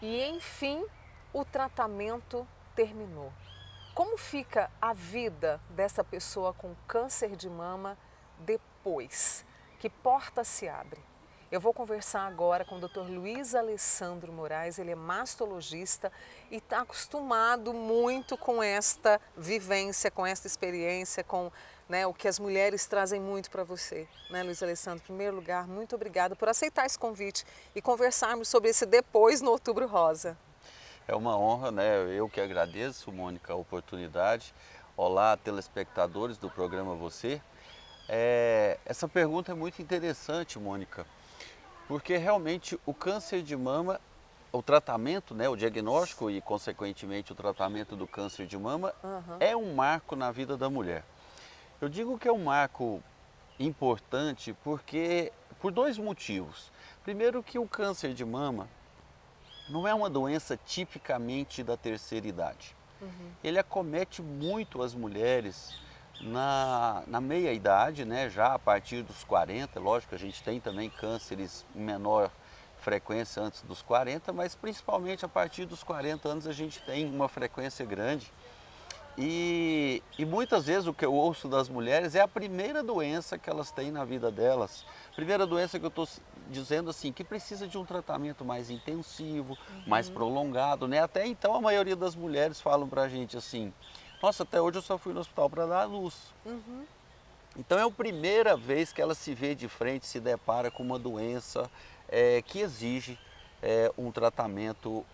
e enfim o tratamento terminou. Como fica a vida dessa pessoa com câncer de mama depois? Que porta se abre? Eu vou conversar agora com o Dr. Luiz Alessandro Moraes, ele é mastologista e está acostumado muito com esta vivência, com esta experiência, com, né, o que as mulheres trazem muito para você. Né, Luiz Alessandro, em primeiro lugar, muito obrigada por aceitar esse convite e conversarmos sobre esse depois no Outubro Rosa. É uma honra, né? Eu que agradeço, Mônica, a oportunidade. Olá, telespectadores do programa Você. Essa pergunta é muito interessante, Mônica, porque realmente o câncer de mama, o tratamento, né, o diagnóstico e, consequentemente, o tratamento do câncer de mama Aham. é um marco na vida da mulher. Eu digo que é um marco importante porque por dois motivos. Primeiro que o câncer de mama não é uma doença tipicamente da terceira idade. Uhum. Ele acomete muito as mulheres na meia idade, né? Já a partir dos 40, lógico que a gente tem também cânceres em menor frequência antes dos 40, mas principalmente a partir dos 40 anos a gente tem uma frequência grande. E muitas vezes o que eu ouço das mulheres é a primeira doença que elas têm na vida delas. Primeira doença que eu estou dizendo assim, que precisa de um tratamento mais intensivo, mais Uhum. prolongado, né? Até então a maioria das mulheres falam pra gente assim, nossa, até hoje eu só fui no hospital para dar à luz. Uhum. Então é a primeira vez que ela se vê de frente, se depara com uma doença que exige um tratamento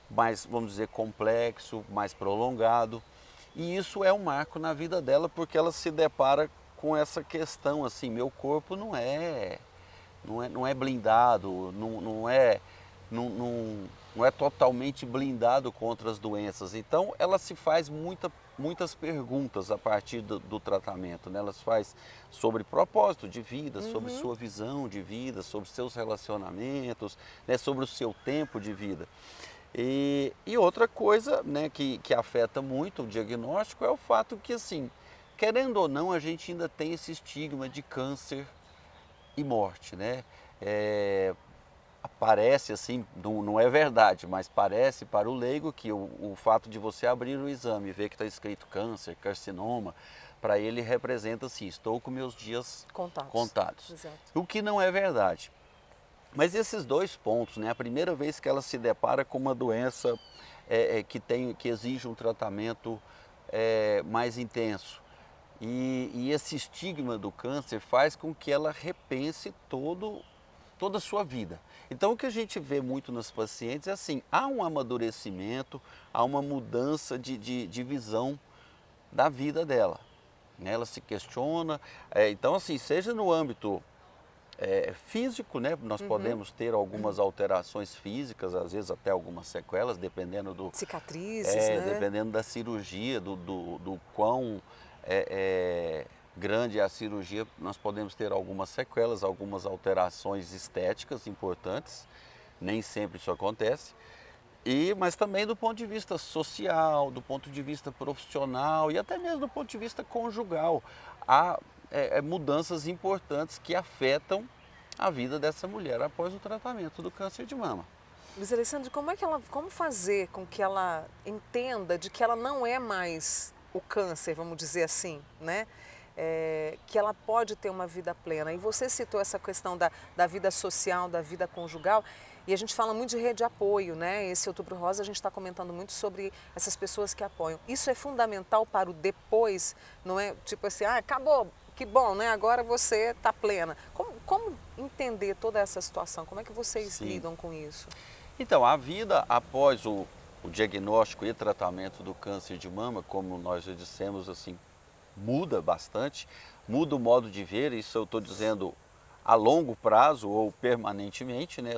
mais, vamos dizer, complexo, mais prolongado. E isso é um marco na vida dela porque ela se depara com essa questão assim, meu corpo não é blindado, não é totalmente blindado contra as doenças. Então, ela se faz muitas perguntas a partir do tratamento, né? Ela se faz sobre propósito de vida, sobre Uhum. sua visão de vida, sobre seus relacionamentos, né? Sobre o seu tempo de vida. E outra coisa, né, que afeta muito o diagnóstico é o fato que, assim, querendo ou não, a gente ainda tem esse estigma de câncer e morte, né? É, parece assim, não é verdade, mas parece para o leigo que o fato de você abrir o exame e ver que está escrito câncer, carcinoma, para ele representa assim, estou com meus dias Contatos. contados. Exato. O que não é verdade. Mas esses dois pontos, né? A primeira vez que ela se depara com uma doença que exige um tratamento mais intenso, e esse estigma do câncer faz com que ela repense toda a sua vida. Então o que a gente vê muito nas pacientes é assim, há um amadurecimento, há uma mudança de visão da vida dela. Né? Ela se questiona, então assim, seja no âmbito físico, né? Nós Uhum. podemos ter algumas alterações físicas, às vezes até algumas sequelas, Cicatrizes, né? dependendo da cirurgia, do quão grande é a cirurgia, nós podemos ter algumas sequelas, algumas alterações estéticas importantes, nem sempre isso acontece, mas também do ponto de vista social, do ponto de vista profissional e até mesmo do ponto de vista conjugal. Há mudanças importantes que afetam a vida dessa mulher após o tratamento do câncer de mama. Luiz Alessandro, como fazer com que ela entenda de que ela não é mais o câncer, vamos dizer assim, né? Que ela pode ter uma vida plena. E você citou essa questão da vida social, da vida conjugal, e a gente fala muito de rede de apoio, né? Esse Outubro Rosa a gente está comentando muito sobre essas pessoas que apoiam. Isso é fundamental para o depois, não é? Tipo assim, ah, acabou, que bom, né? Agora você está plena. Como entender toda essa situação? Como é que vocês Sim. lidam com isso? Então, a vida após o diagnóstico e tratamento do câncer de mama, como nós já dissemos, assim, muda bastante, muda o modo de ver, isso eu estou dizendo a longo prazo ou permanentemente, né?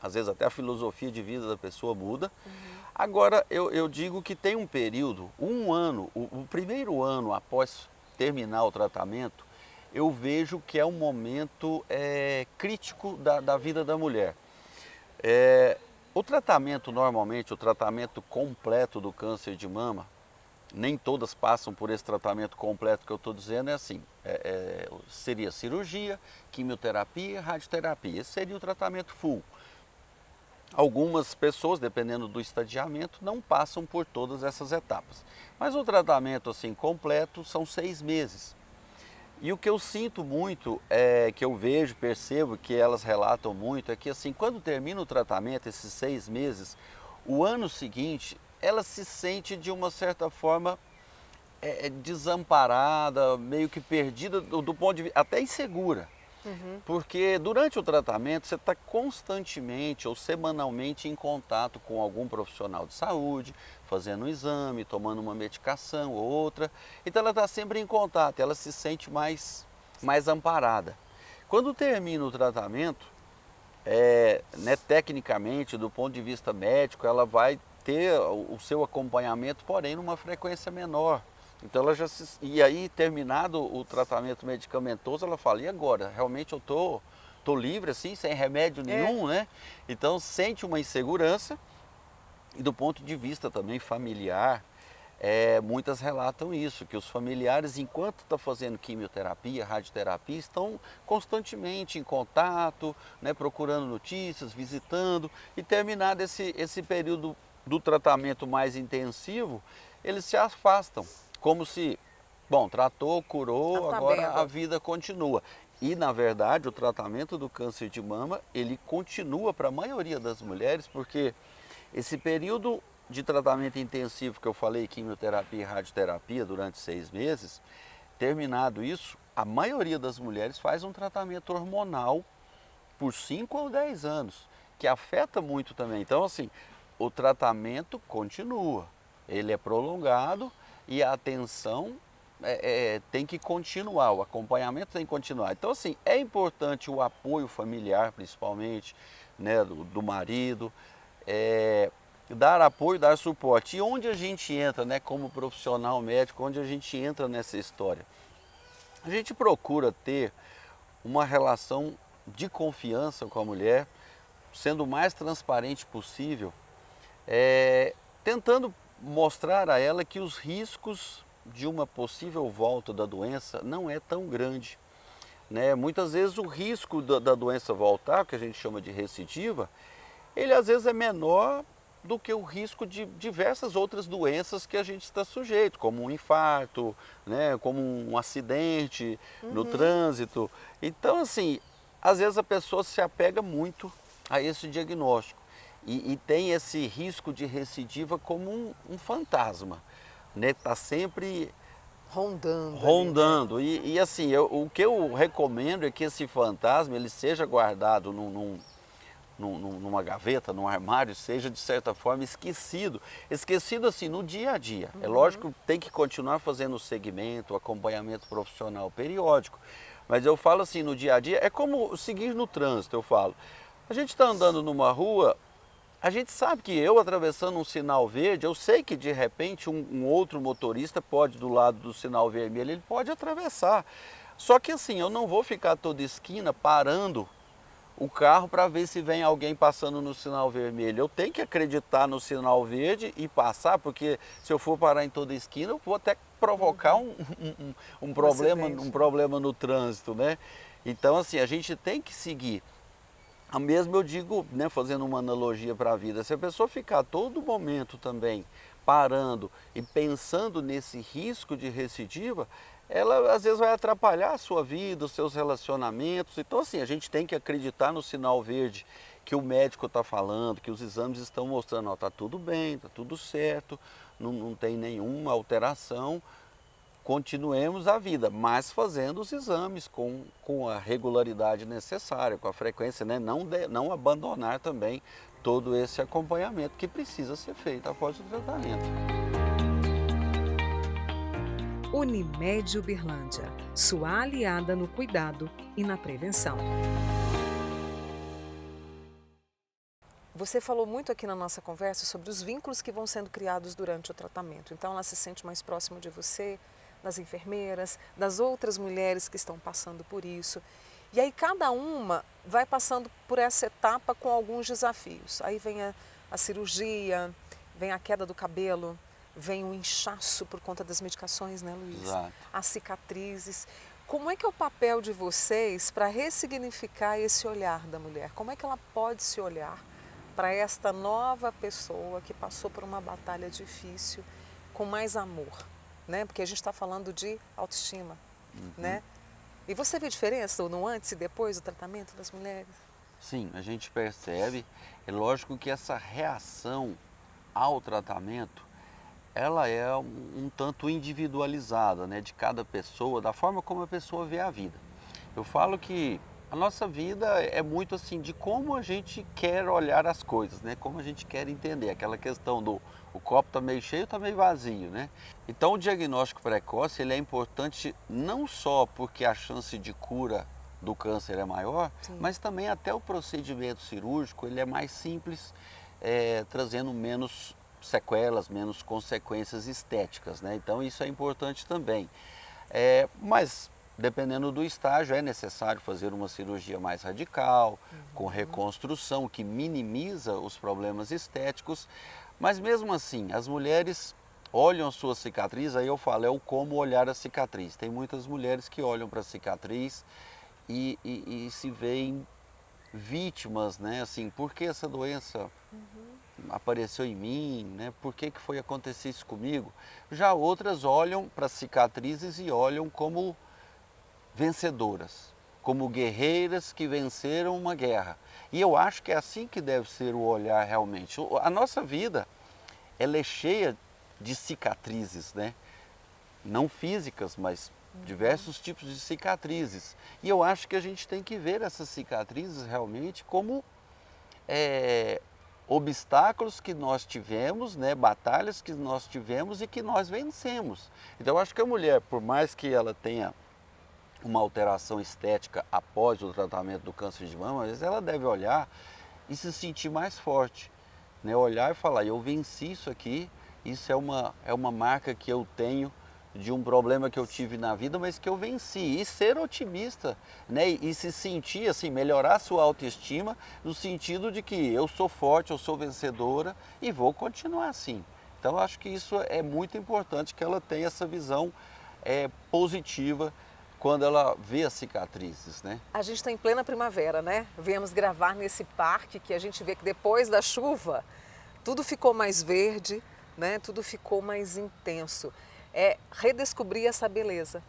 Às vezes até a filosofia de vida da pessoa muda. Uhum. Agora, eu digo que tem um período, um ano, o primeiro ano após terminar o tratamento, eu vejo que é um momento crítico da vida da mulher. O tratamento, normalmente, o tratamento completo do câncer de mama, nem todas passam por esse tratamento completo que eu estou dizendo, é assim, seria cirurgia, quimioterapia, radioterapia, esse seria o tratamento full. Algumas pessoas, dependendo do estadiamento, não passam por todas essas etapas. Mas o tratamento assim completo são 6 meses. E o que eu sinto muito, que eu vejo, percebo, que elas relatam muito, é que assim, quando termina o tratamento, esses 6 meses, o ano seguinte, ela se sente de uma certa forma desamparada, meio que perdida do ponto de vista, até insegura. Uhum. Porque durante o tratamento você está constantemente ou semanalmente em contato com algum profissional de saúde, fazendo um exame, tomando uma medicação ou outra. Então ela está sempre em contato, ela se sente mais amparada. Quando termina o tratamento, né, tecnicamente, do ponto de vista médico, ela vai ter o seu acompanhamento, porém numa frequência menor. Então ela já e aí, terminado o tratamento medicamentoso, ela fala, e agora? Realmente eu tô livre assim, sem remédio nenhum, né? Então sente uma insegurança. E do ponto de vista também familiar, muitas relatam isso, que os familiares, enquanto estão fazendo quimioterapia, radioterapia, estão constantemente em contato, né, procurando notícias, visitando, e terminado esse período do tratamento mais intensivo, eles se afastam, como se, bom, tratou, curou, Tá agora a sabendo. vida continua. E, na verdade, o tratamento do câncer de mama, ele continua para a maioria das mulheres, porque esse período de tratamento intensivo que eu falei, quimioterapia e radioterapia, durante 6 meses, terminado isso, a maioria das mulheres faz um tratamento hormonal por 5 ou 10 anos, que afeta muito também. Então, assim, o tratamento continua, ele é prolongado e a atenção tem que continuar, o acompanhamento tem que continuar. Então, assim, é importante o apoio familiar, principalmente, né, do marido, dar apoio, dar suporte. E onde a gente entra, né, como profissional médico, onde a gente entra nessa história? A gente procura ter uma relação de confiança com a mulher, sendo o mais transparente possível, tentando mostrar a ela que os riscos de uma possível volta da doença não é tão grande, né? Muitas vezes o risco da doença voltar, que a gente chama de recidiva, ele às vezes é menor do que o risco de diversas outras doenças que a gente está sujeito, como um infarto, né, como um acidente no trânsito. Então, assim, às vezes a pessoa se apega muito a esse diagnóstico e tem esse risco de recidiva como um fantasma, né? Está sempre Rondando ali, né? rondando. E assim, o que eu recomendo é que esse fantasma ele seja guardado numa gaveta, num armário, seja de certa forma esquecido. Esquecido assim no dia a dia. É lógico que tem que continuar fazendo o segmento, o acompanhamento profissional periódico. Mas eu falo assim, no dia a dia, é como seguir no trânsito, eu falo. A gente está andando numa rua, a gente sabe que eu atravessando um sinal verde, eu sei que de repente um outro motorista pode, do lado do sinal vermelho, ele pode atravessar. Só que assim, eu não vou ficar toda esquina parando o carro para ver se vem alguém passando no sinal vermelho. Eu tenho que acreditar no sinal verde e passar, porque se eu for parar em toda esquina, eu vou até provocar um problema no trânsito, né? Então, assim, a gente tem que seguir. A mesmo eu digo, né, fazendo uma analogia para a vida, se a pessoa ficar a todo momento também parando e pensando nesse risco de recidiva, ela às vezes vai atrapalhar a sua vida, os seus relacionamentos. Então assim, a gente tem que acreditar no sinal verde que o médico está falando, que os exames estão mostrando, ó, tá tudo bem, tá tudo certo, não tem nenhuma alteração, continuemos a vida, mas fazendo os exames com a regularidade necessária, com a frequência, né? Não abandonar também todo esse acompanhamento que precisa ser feito após o tratamento. Unimed Uberlândia, sua aliada no cuidado e na prevenção. Você falou muito aqui na nossa conversa sobre os vínculos que vão sendo criados durante o tratamento. Então ela se sente mais próxima de você, das enfermeiras, das outras mulheres que estão passando por isso. E aí cada uma vai passando por essa etapa com alguns desafios. Aí vem a cirurgia, vem a queda do cabelo, vem o inchaço por conta das medicações, né, Luiz? Exato. As cicatrizes. Como é que é o papel de vocês para ressignificar esse olhar da mulher? Como é que ela pode se olhar para esta nova pessoa que passou por uma batalha difícil com mais amor, né? Porque a gente está falando de autoestima, né? E você vê diferença no antes e depois do tratamento das mulheres? Sim, a gente percebe. É lógico que essa reação ao tratamento, ela é um tanto individualizada, né, de cada pessoa, da forma como a pessoa vê a vida. Eu falo que a nossa vida é muito assim de como a gente quer olhar as coisas, né? Como a gente quer entender, aquela questão do o copo está meio cheio, está meio vazio, né? Então o diagnóstico precoce ele é importante não só porque a chance de cura do câncer é maior, Sim. mas também até o procedimento cirúrgico ele é mais simples, trazendo menos sequelas, menos consequências estéticas, né? Então isso é importante também. Mas dependendo do estágio, é necessário fazer uma cirurgia mais radical, com reconstrução, que minimiza os problemas estéticos. Mas mesmo assim, as mulheres olham a sua cicatriz, aí eu falo, é o como olhar a cicatriz. Tem muitas mulheres que olham para a cicatriz e se veem vítimas, né? Assim, por que essa doença apareceu em mim, né? Por que foi acontecer isso comigo? Já outras olham para as cicatrizes e olham como vencedoras, como guerreiras que venceram uma guerra. E eu acho que é assim que deve ser o olhar realmente. A nossa vida, ela é cheia de cicatrizes, né? Não físicas, mas diversos tipos de cicatrizes. E eu acho que a gente tem que ver essas cicatrizes realmente como obstáculos que nós tivemos, né? Batalhas que nós tivemos e que nós vencemos. Então eu acho que a mulher, por mais que ela tenha uma alteração estética após o tratamento do câncer de mama, às vezes ela deve olhar e se sentir mais forte, né? Olhar e falar, eu venci isso aqui, isso é uma marca que eu tenho de um problema que eu tive na vida, mas que eu venci. E ser otimista, né? E se sentir assim, melhorar a sua autoestima no sentido de que eu sou forte, eu sou vencedora e vou continuar assim. Então eu acho que isso é muito importante, que ela tenha essa visão positiva quando ela vê as cicatrizes, né? A gente está em plena primavera, né? Viemos gravar nesse parque que a gente vê que depois da chuva tudo ficou mais verde, né? Tudo ficou mais intenso. É redescobrir essa beleza.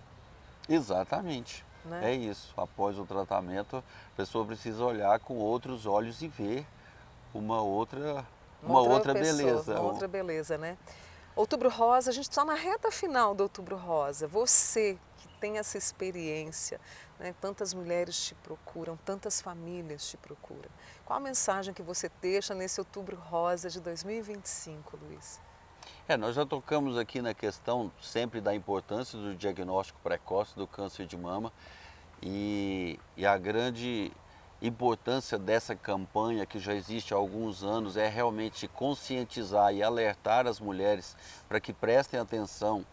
Exatamente, né? é isso. Após o tratamento, a pessoa precisa olhar com outros olhos e ver uma outra pessoa, beleza. Uma outra beleza, né? Outubro Rosa, a gente está na reta final do Outubro Rosa. Você que tem essa experiência, né? Tantas mulheres te procuram, tantas famílias te procuram. Qual a mensagem que você deixa nesse Outubro Rosa de 2025, Luiz? Nós já tocamos aqui na questão sempre da importância do diagnóstico precoce do câncer de mama e a grande importância dessa campanha que já existe há alguns anos é realmente conscientizar e alertar as mulheres para que prestem atenção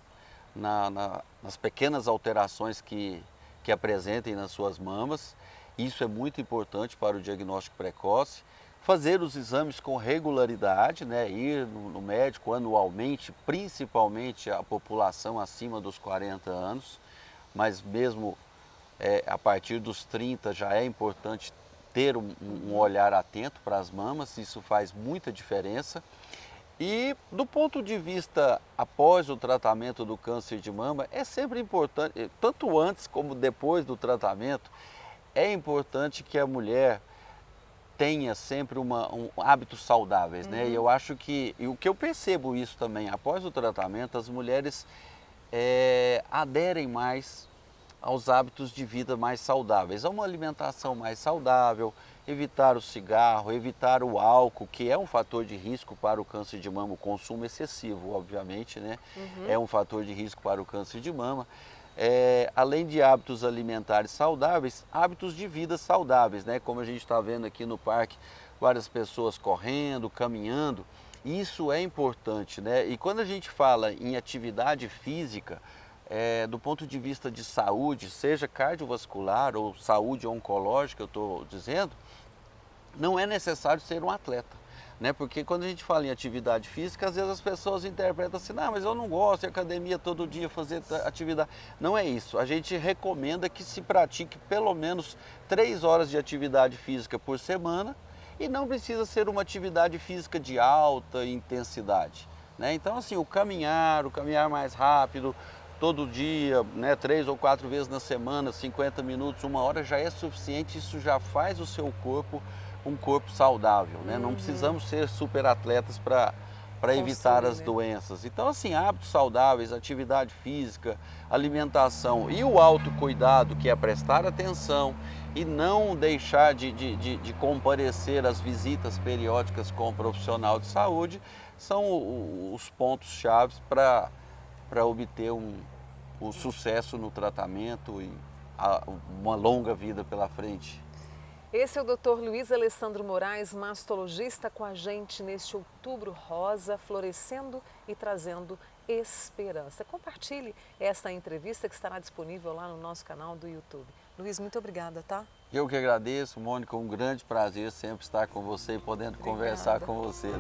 nas pequenas alterações que apresentem nas suas mamas. Isso é muito importante para o diagnóstico precoce. Fazer os exames com regularidade, né? Ir no médico anualmente, principalmente a população acima dos 40 anos, mas mesmo a partir dos 30 já é importante ter um olhar atento para as mamas, isso faz muita diferença. E do ponto de vista após o tratamento do câncer de mama, é sempre importante, tanto antes como depois do tratamento, é importante que a mulher tenha sempre hábitos saudáveis, né? E eu acho que, e o que eu percebo isso também, após o tratamento, as mulheres aderem mais aos hábitos de vida mais saudáveis, a uma alimentação mais saudável, evitar o cigarro, evitar o álcool, que é um fator de risco para o câncer de mama, o consumo excessivo, obviamente, né? É um fator de risco para o câncer de mama. Além de hábitos alimentares saudáveis, hábitos de vida saudáveis, né? Como a gente está vendo aqui no parque, várias pessoas correndo, caminhando, isso é importante, né? E quando a gente fala em atividade física, do ponto de vista de saúde, seja cardiovascular ou saúde oncológica, eu estou dizendo, não é necessário ser um atleta, né? Porque quando a gente fala em atividade física, às vezes as pessoas interpretam assim, não, mas eu não gosto de academia todo dia, fazer atividade. Não é isso, a gente recomenda que se pratique pelo menos 3 horas de atividade física por semana e não precisa ser uma atividade física de alta intensidade, né? Então assim, o caminhar mais rápido, todo dia, né, 3 ou 4 vezes na semana, 50 minutos, 1 hora já é suficiente, isso já faz o seu corpo um corpo saudável, né? Não precisamos ser super atletas para evitar as doenças. Então, assim, hábitos saudáveis, atividade física, alimentação e o autocuidado, que é prestar atenção e não deixar de comparecer às visitas periódicas com o profissional de saúde, são os pontos-chave para obter um sucesso no tratamento e uma longa vida pela frente. Esse é o Dr. Luiz Alessandro Moraes, mastologista, com a gente neste Outubro Rosa, florescendo e trazendo esperança. Compartilhe esta entrevista que estará disponível lá no nosso canal do YouTube. Luiz, muito obrigada, tá? Eu que agradeço, Mônica, um grande prazer sempre estar com você e podendo conversar com você.